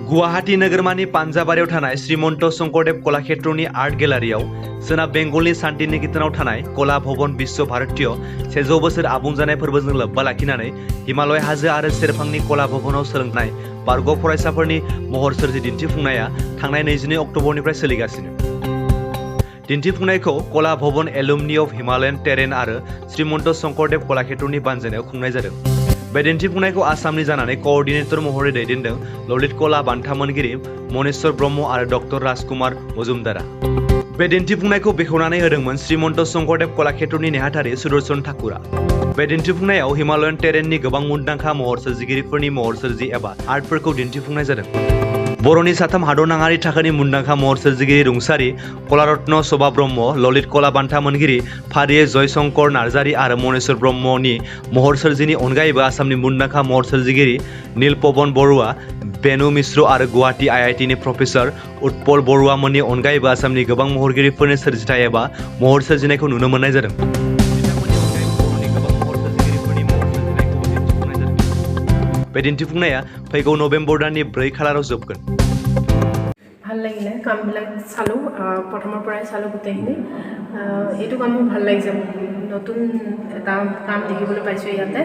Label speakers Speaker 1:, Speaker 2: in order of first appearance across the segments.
Speaker 1: गुवाहाटी नोगोरमानि पान्जाबारियाव थानाय श्रीमन्त शंकरदेव कलाक्षेत्रनि आर्ट गेलारियाव सोनाब बेंगलनि शान्तिनिकेतनाव थानाय कला भवन विश्व भारतीय 100 बोसोर आबुं जानाय फोरबोजों लोब्बा लाखिनानै हिमालय हाजो आरो सेरफांनि कला भवनाव सोलोंनाय बारग' फरायसाफोरनि महर सोरजि दिन्थिफुंनाया थांनाय 22 अक्ट'बरनिफ्राय सोलिगासिनो। दिन्थिफुंनायखौ कला भवन एलुमनी अफ हिमालयान टेरेन आरो श्रीमन्त शंकरदेव कलाक्षेत्रनि बानजायनायाव खुंनाय जादों। बे दिन्थिफुंनायखौ आसामनि जानानै क'अर्डिनेटर महरै दैदेनदों ललित कला बान्था मोनगिरि मनेश्वर ब्रह्म आरो डक्टर राजकुमार मजुमदारा। बे दिन्थिफुंनायखौ बेखेवनानै होदोंमोन श्रीमन्त शंकरदेव कलाक्षेत्रनि नेहाथारि सुदर्शन ठाकुरा। बे दिन्थिफुंनायाव हिमालयान टेरेननि गोबां मुंदांखा महर सोरजिगिरिफोरनि महर सोरजि एबा आर्टफोरखौ दिन्थिफुंनाय जादों। बर'नि साथाम हादरनाङारि थाखोनि मुंदांखा महर सोरजिगिरि रुंसारि कलारत्न शोभा ब्रह्म, ललित कला बान्था मोनगिरि फारिये जयशंकर नार्जारी आरो मनेश्वर ब्रह्मनि महर सोरजिनि अनगायैबो आसामनि मुंदांखा महर सोरजिगिरि नीलपवन बरुवा, बेनु मिश्र आरो गुवाहाटी आईआईटीनि प्रफेसर उत्पल बरुवा मोननि अनगायैबो आसामनि गोबां महरगिरिफोरनि सोरजिथाय एबा महर सोरजिनायखौ नुनो मोननाय जादों। बे दिन्थिफुंनाया फैगौ नभेम्बर दाननि 4 खालाराव जोबगोन।
Speaker 2: ভাল লাগিলে কামবিলাক চালোঁ, প্ৰথমৰ পৰাই চালোঁ গোটেইখিনি। এইটো কাম মোৰ ভাল লাগিছে, নতুন এটা কাম দেখিবলৈ পাইছোঁ ইয়াতে।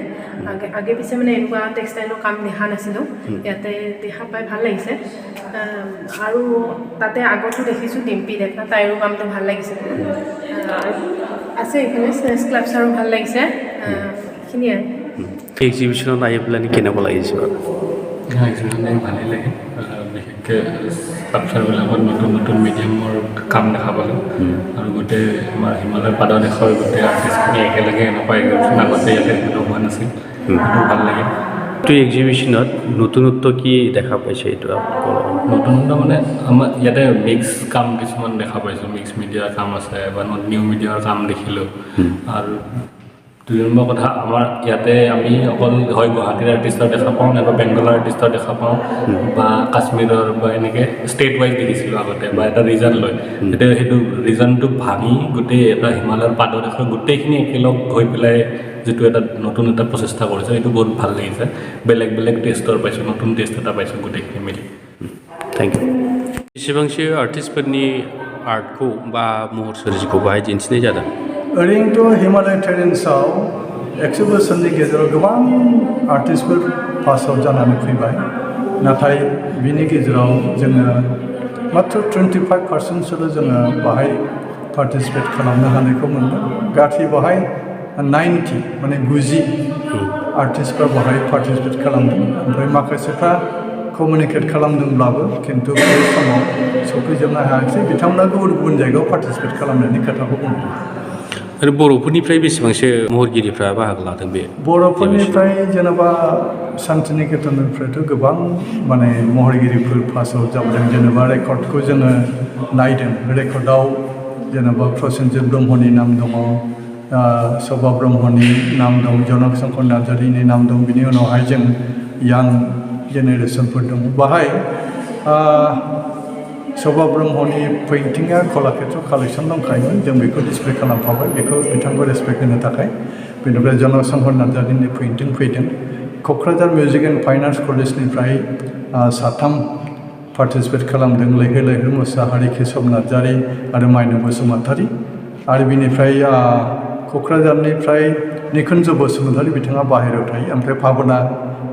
Speaker 2: আগে পিছে মানে এনেকুৱা টেক্সটাইলৰ কাম দেখা নাছিলোঁ, ইয়াতে দেখা পাই ভাল লাগিছে। আৰু তাতে আগতো দেখিছোঁ ডিম্পি ডেকা, তাইৰো কামটো ভাল লাগিছে। আছে এইফালে স্ক্লাপচাৰো ভাল লাগিছে, এইখিনিয়ে।
Speaker 3: এক্সিবিশ্যনত আহি পেলাই কেনেকুৱা লাগিছে?
Speaker 4: এক্সিবিশ্যন ভালেই লাগে, বিশেষকৈ স্কাল্পচাৰবিলাকত নতুন নতুন মিডিয়ামৰ কাম দেখা পালোঁ আৰু গোটেই আমাৰ হিমালয় পাদদেশৰ গোটেই আৰ্টিষ্টখিনি একেলগে এনেকুৱা এক্সিবিশ্যন আগতে ইয়াতে হোৱা নাছিল, সেইটো ভাল লাগে।
Speaker 3: এইটো এক্সিবিশ্যনত নতুনত্ব কি দেখা পাইছে? এইটো
Speaker 4: নতুনত্ব মানে আমাৰ ইয়াতে মিক্স কাম কিছুমান দেখা পাইছোঁ, মিক্স মিডিয়াৰ কাম আছে বা নিউ মিডিয়াৰ কাম দেখিলোঁ। আৰু 2 নম্বৰ কথা, আমাৰ ইয়াতে আমি অকল হয় গুৱাহাটীৰ আৰ্টিষ্টৰ দেখা পাওঁ, নাইবা বেংগলৰ আৰ্টিষ্টৰ দেখা পাওঁ বা কাশ্মীৰৰ বা এনেকৈ ষ্টেট ৱাইজ দেখিছিলোঁ আগতে বা এটা ৰিজন লৈ। এতিয়া সেইটো ৰিজনটো ভাঙি গোটেই এটা হিমালয়ৰ পাদদেশৰ গোটেইখিনি একেলগ হৈ পেলাই যিটো এটা নতুন এটা প্ৰচেষ্টা কৰিছে, সেইটো বহুত ভাল লাগিছে। বেলেগ বেলেগ टेस्टफोर पाइছোঁ, नतुन टेस्ट এটা पाइছোঁ গোটেইখিনি मिली।
Speaker 3: Thank you. बेसेबांसो आर्टिस्टफोरनि आर्टखौ बा महर सोरजिखौ बाहाय दिन्थिनाय जादों?
Speaker 5: ओरैनोथ' हिमालय टेरेन्सआव 100 बोसोरनि गेजेराव गोबां आर्टिस्टफोर पास आउट जानानै फैबाय, नाथाय बिनि गेजेराव जोङो मात्र 25% जोङो बाहाय पार्टिसिपेट खालामनो हानायखौ मोनदों। गासै बाहाय 90 माने 90 आर्टिस्टफ्रा बाहाय पार्टिसिपेट खालामदों, ओमफ्राय माखासेफ्रा कमिउनिकेट खालामदोंब्लाबो खिन्थु बे समाव सफैजोबनो हायाखिसै। बिथांमोना गुबुन गुबुन जायगायाव पार्टिसिपेट खालामनायनि खोथाखौ बुंदों।
Speaker 3: आरो बर'फोरनिफ्राय बेसेबांसो महरगिरिफ्रा बाहागो लादों बे?
Speaker 5: बर'फोरनिफ्राय जेनेबा शान्तिनिकेतननिफ्रायथ' गोबां माने महरगिरिफोर पास आउट जाबोदों। जेनेबा रेकर्डखौ जोङो नायदों, रेकर्डआव जेनेबा प्रसेनजित ब्रह्मनि नाम दङ, शोभा ब्रह्मनि नाम दं, जनक शंकर नार्जारीनि नाम दं। बिनि उनावहाय जों यां जेनेरेसनफोर दङ। बाहाय शोभा ब्रह्मनि पेइन्टिंआ कलाक्षेत्र कालेक्सन दंखायोमोन, जों बेखौ डिसप्ले खालामफाबाय, बेखौ बिथांखौ रेसपेक्ट होनो थाखाय। बेनिफ्राय जनक शंकर नार्जारीनि पेइन्टिं फैदों। Kokrajhar music and fine arts कलेजनिफ्राय 3 पार्टिसिपेट खालामदों, लैहोर लैहोर मुसाहारि, केशव नार्जारी आरो माइनाव बसुमतारी। आरो बिनिफ्राय क'क्राझारनिफ्राय निकुन्ज बसुमतारी, बिथाङा बाहेरायाव थायो। ओमफ्राय भाबना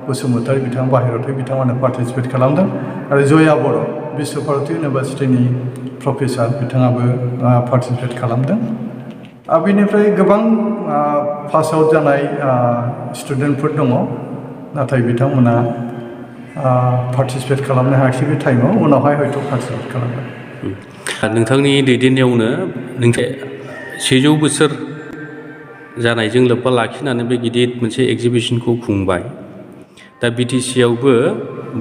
Speaker 5: बसुमतारी, बिथाङा बाहेरायाव थायो, बिथांमोना पार्टिसिपेट खालामदों। आरो जया बर', विश्व भारती इउनिभार्सिटिनि प्रफेसार, बिथाङाबो पार्टिसिपेट खालामदों। बिनिफ्राय गोबां पास आउट जानाय स्टुडेन्टफोर दङ, नाथाय बिथांमोना पार्टिसिपेट खालामनो हायाखिसै बे टाइमाव, उनावहाय हयथ' पार्टिसिपेट खालामगोन।
Speaker 3: नोंथांनि दैदेननायावनो 100 बोसोर जानायजों लोब्बा लाखिनानै बे गिदिर मोनसे एग्जिबिशनखौ खुंबाय। दा बिटिसिआवबो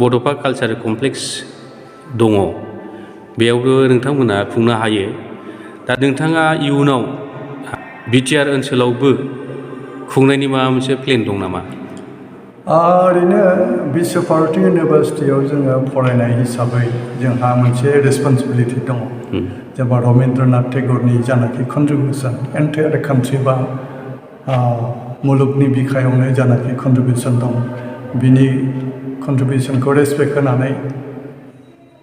Speaker 3: बड'फा कालचार कमप्लेक्स दङ, बेयावबो नोंथांमोना खुंनो हायो। दा नोंथाङा इयुनाव बिटिआर ओनसोलावबो खुंनायनि माबा मोनसे प्लेन दं नामा?
Speaker 5: ओरैनो विश्व भारती इउनिभार्सिटियाव जोङो फरायनाय हिसाबै जोंहा मोनसे रेसपन्सिबिलिटि दङ। जेनेबा रबीन्द्रनाथ टेगरनि जानाखि कन्ट्रिबिउसन एन्टायार कान्ट्रि बा मुलुगनि बिखायावनो जानाखि कन्ट्रिबिउसन दं, बिनि कन्ट्रिबिउसनखौ रेसपेक्ट होनानै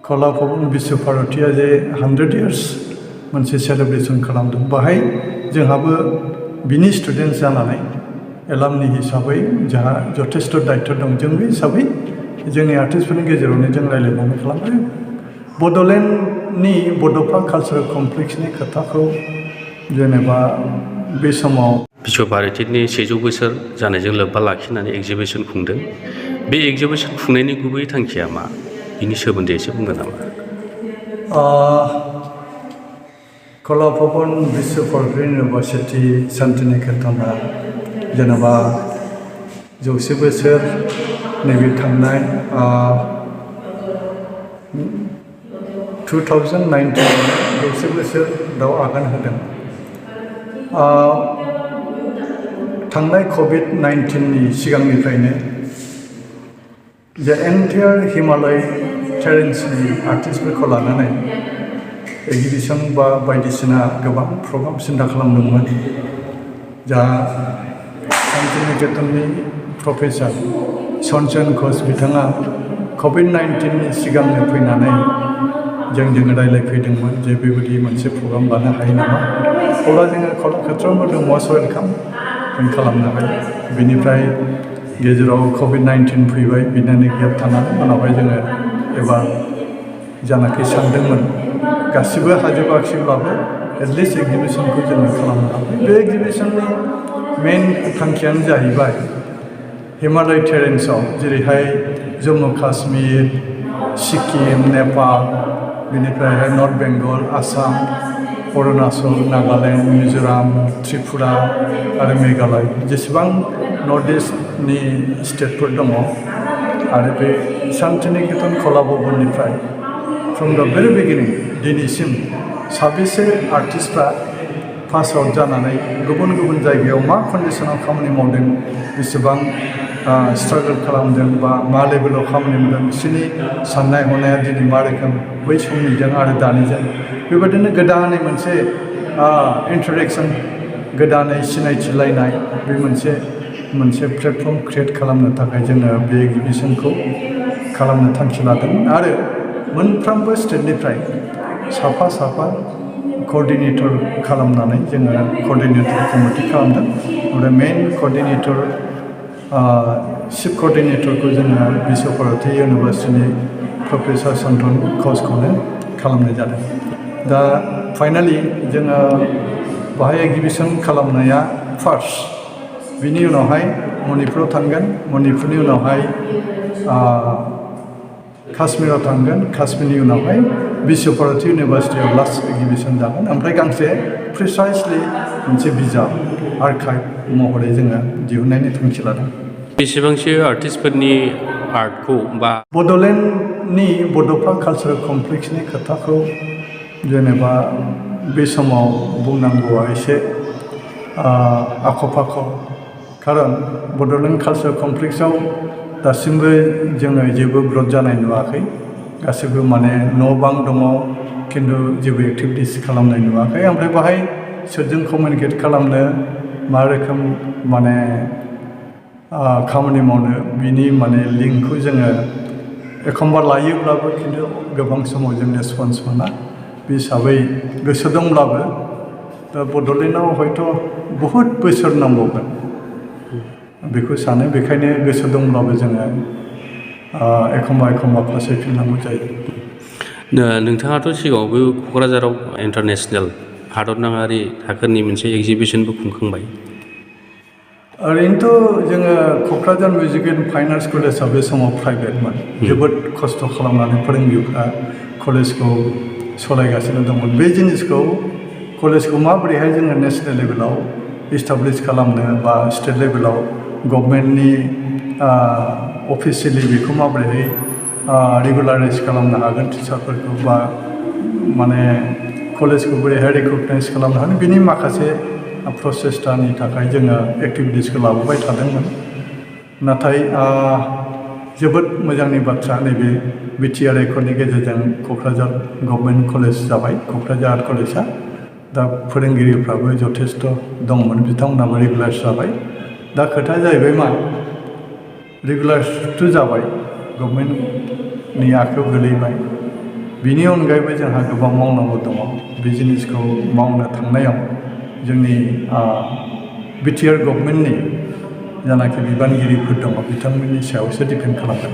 Speaker 5: कला भवन विश्व भारतीया जे 100 years मोनसे सेलेब्रेसन खालामदों बाहाय जोंहाबो बिनि स्टुडेन्ट जानानै एलामनि हिसाबै जोंहा जथेस्थ दायित्व दं जों बे हिसाबै जोंनि आर्टिस्टफोरनि गेजेरावनो जों रायज्लायनानै खालामबाय बड'लेण्डनि बड'फा कालचारेल कमप्लेक्सनि खोथाखौ जेनेबा बे समाव
Speaker 3: बिश्व भारतीनि 100 बोसोर जानायजों लोब्बा लाखिनानै एग्जिबिसन खुंदों बे एग्जिबिसन खुंनायनि गुबै थांखिया मा बिनि सोमोन्दै एसे बुंगोन नामा
Speaker 5: कला भवन विश्व भारती इउनिभार्सिटि शान्तिनिकेतना जेनेबा 100 बोसोर नैबे थांनाय 2019 100 बोसोराव आगान होदों थांनाय COVID-19नि सिगांनिफ्रायनो जे एन्टायार हिमालय टेरेन्सनि आर्टिस्टफोरखौ लानानै एग्जिबिसन बा बायदिसिना गोबां प्रग्राम सिन्था खालामदोंमोन जा शान्तिनिकेतननि प्रफेसार सनचन घोष बिथाङा COVID-19नि सिगांनो फैनानै जोंजों रायज्लायफैदोंमोन जे बेबायदि मोनसे प्रग्राम लानो हायो नामा अब्ला जोङो कलाक्षेत्रआवबो दं मस्ट वेलकाम जों खालामनो हायो बेनिफ्राय गेजेराव COVID-19 फैबाय बिनिनो गेप थानानै उनावहाय जोङो एबार जानाखि सानदोंमोन गासिबो हाजोबाखिब्लाबो एटलिस्ट एग्जिबिसनखौ जोङो खालामनो हाबाय बे एग्जिबिसननि मेन थांखियानो जाहैबाय हिमालय टेरेन्सआव जेरैहाय जम्मु काश्मीर सिक्किम नेपाल बेनिफ्रायहाय नर्थ बेंगल आसाम अरुणाचल नागालेण्ड मिज'राम त्रिपुरा आरो मेघालय जेसेबां नर्थ इस्टनि स्टेटफोर दङ आरो बे शान्तिनिकेतन कला भवननिफ्राय फ्रम द भेरि बिगिनिं दिनैसिम 26 आर्टिस्टफ्रा पास आउट जानानै गुबुन गुबुन जायगायाव मा कन्डिसनाव खामानि मावदों बेसेबां स्ट्रागल खालामदों बा मा लेभेलाव खामानि मावदों बिसोरनि साननाय हनाया दिनै मा रोखोम बै समनिजों आरो दानिजों बेबायदिनो गोदानै मोनसे इन्टारेक्सन गोदानै सिनायथिलायनाय बे मोनसे प्लेटफर्म क्रिएट खालामनो थाखाय जोङो बे एग्जिबिसनखौ खालामनो थांखि लादों आरो मोनफ्रोमबो स्टेटनिफ्राय साफा क'र्डिनेटर खालामनानै जोङो क'र्डिनेटर कमिटि खालामदों ओमफ्राय मेइन क'र्डिनेटर चिफ क'र्डिनेटरखौ जोङो विश्व भारती इउनिभार्सिटिनि प्रफेसार सन्तन घोषखौनो खालामनाय जादों दा फाइनालि जोङो बाहाय एग्जिबिसन खालामनाया फार्स्ट बिनि उनावहाय मणिपुराव थांगोन मणिपुरनि उनावहाय काश्मीराव थांगोन काश्मीरनि उनावहाय विश्व भारती इउनिभार्सिटियाव लास्ट एग्जिबिसन जागोन ओमफ्राय गांसे प्रिसाइसलि मोनसे बिजाब आर्काइभ महरै जोङो दिहुननायनि थांखि लादों
Speaker 3: बेसेबांसो आर्टिस्टफोरनि आर्टखौ बा
Speaker 5: बड'लेण्डनि बड'फा कालचारेल कमप्लेक्सनि खोथाखौ जेनेबा बे समाव बुंनांगौआ एसे आख' फाख' खारन बड'लेण्ड कालचारेल कमप्लेक्सआव दासिमबो जोङो जेबो ग्रथ जानाय नुवाखै गासिबो माने न' बां दङ खिन्थु जेबो एक्टिभिटिस खालामनाय नुवाखै ओमफ्राय बाहाय सोरजों कमिउनिकेट खालामनो मा रोखोम माने खामानि मावनो बिनि माने लिंकखौ जोङो एखमबा लायोब्लाबो खिन्थु गोबां समाव जों रेसपन्स मोना बे हिसाबै गोसो दंब्लाबो दा बड'लेण्डआव हयथ' बहुद बोसोर नांबावगोन बेखौ सानो बेखायनो गोसो दंब्लाबो जोङो एखमबा फासयफिननांगौ जायो
Speaker 3: नोंथाङाथ' सिगाङावबो क'क्राझाराव इन्टारनेसनेल हादरनाङारि थाखोनि मोनसे एग्जिबिसनबो खुंखांबाय
Speaker 5: ओरैनोथ' जोङो Kokrajhar music and fine arts कलेजआ बे समाव प्राइभेटमोन जोबोद खस्थ' खालामनानै फोरोंगिरिफ्रा कलेजखौ सालायगासिनो दंमोन बे जिनिसखौ कलेजखौ माबोरैहाय जोङो नेसनेल लेभेलाव इस्टाब्लिश खालामनो बा स्टेट लेभेलाव गभर्नमेन्टनि अफिसियेलि बेखौ माबोरैहाय रेगुलाराइज खालामनो हागोन टिचारफोरखौ बा माने कलेजखौ बोरैहाय रिकगनाइज खालामनो हागोन बिनि माखासे प्रसेसटानि थाखाय जोङो एक्टिभिटिसखौ लाबोबाय थादोंमोन नाथाय जोबोद मोजांनि बाथ्रा नैबे बिटिआर एकर्डनि गेजेरजों क'क्राझार गभर्नमेन्ट कलेज जाबाय क'क्राझार आर्ट कलेजआ दा फोरोंगिरिफ्राबो जथेस्थ दंमोन बिथांमोनाबो रेगुलार जाबाय दा खोथाया जाहैबाय मा रेगुलारथ' जाबाय गभर्नमेन्टनि आखायाव गोलैबाय बिनि अनगायैबो जोंहा गोबां मावनांगौ दङ बे जिनिसखौ मावनो थांनायाव जोंनि बिटिआर गभर्नमेन्टनि जानाखि बिबानगिरिफोर दङ बिथांमोननि सायावसो डिपेन्ड खालामगोन